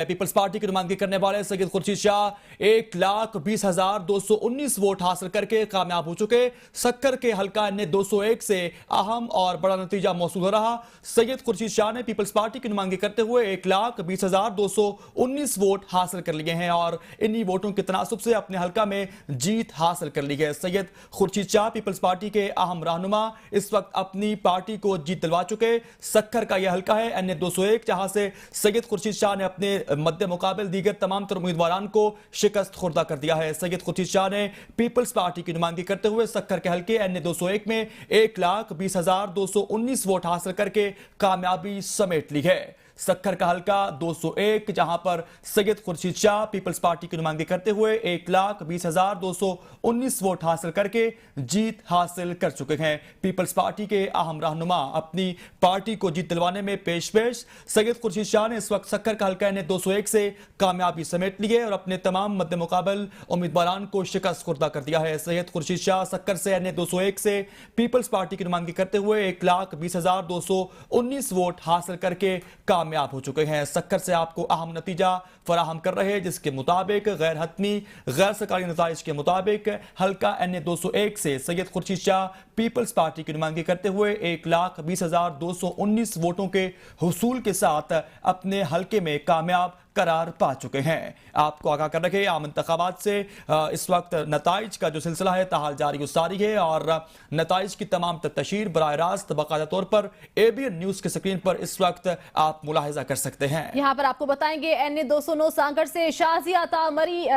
Peoples party की नुमाइंदगी करने वाले सैयद खुर्शीद शाह 1,20,219 वोट हासिल करके कामयाब हो चुके। सक्कर के हल्का एन 201 से अहम और बड़ा नतीजा मौसूल हो रहा। सैयद खुर्शीद शाह ने पीपल्स पार्टी की नुमाइंदगी करते हुए 1,20,219 वोट हासिल कर लिए हैं और इन्हीं वोटों के तनासुब से अपने हल्का में जीत हासिल कर ली है। सैयद खुर्शीद शाह पीपल्स पार्टी के अहम रहनुमा इस वक्त अपनी पार्टी को जीत दिलवा चुके। सक्कर का यह हल्का है एन 201, जहां से सैयद खुर्शीद शाह ने अपने मध्य मुकाबल दीगर तमाम तर उम्मीदवारान को शिकस्त खुर्दा कर दिया है। सैयद खुर्शीद शाह ने पीपल्स पार्टी की नुमाइंदगी करते हुए सक्कर के हल्के एन 201 में 1,20,219 वोट हासिल करके कामयाबी समेट ली है। सक्कर का हल्का 201, जहां पर सैयद खुर्शीद शाह पीपल्स पार्टी की नुमाइंदगी करते हुए 1,20,219 वोट हासिल करके जीत हासिल कर चुके हैं। पीपल्स पार्टी के अहम रहनुमा अपनी पार्टी को जीत दिलवाने में पेश। सैयद खुर्शीद शाह ने इस वक्त सक्कर का हल्का एन 201 से कामयाबी समेट ली है और अपने तमाम मद्दे मुकाबल उम्मीदवारान को शिकस्त खुर्दा कर दिया है। सैयद खुर्शीद शाह सक्कर से एन 201 से पीपल्स पार्टी की नुमाइंदगी करते हुए 1,20,219 वोट हासिल करके कामयाब हो चुके हैं। सक्कर से आपको अहम नतीजा फराहम कर रहे हैं, जिसके मुताबिक गैर हतमी गैर सरकारी नताइज के मुताबिक हल्का एन 201 से सैयद खुर्शीद शाह पीपल्स पार्टी की नुमाइंदगी करते हुए 1,20,219 वोटों के हुसूल के साथ अपने हल्के में कामयाब करार पा चुके हैं। आपको आगाह कर रखे आम इंतखाबात से इस वक्त नताइज का जो सिलसिला है ताहाल जारी सारी है और नताइज की तमाम तशहीर बराह रास्त बाकायदा तौर पर ABN न्यूज की स्क्रीन पर इस वक्त आप मुलाहिजा कर सकते हैं। यहाँ पर आपको बताएंगे एन 209 सांगड़ से शाजिया अता मरी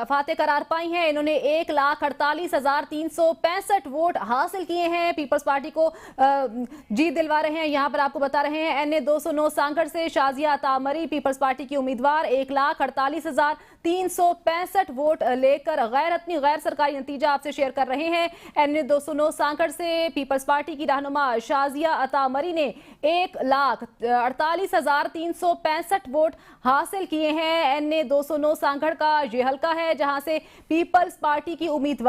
फाते करार पाई हैं। इन्होंने 1,48,365 वोट हासिल किए हैं, पीपल्स पार्टी को जीत दिलवा रहे हैं। यहाँ पर आपको बता रहे हैं एन 209 सांगड़ से शाजिया अता मरी पीपल्स पार्टी की उम्मीदवार 1,48,365 वोट लेकर गैर हतमी गैर सरकारी नतीजा आपसे शेयर कर रहे हैं। एन 209 सांकड़ से पीपल्स पार्टी की रहनुमा शाजिया अता मरी ने 1,48,365 वोट हासिल किए हैं। एन 209 सांकड़ का ये हल्का है जहां से पीपल्स पार्टी की उम्मीदवार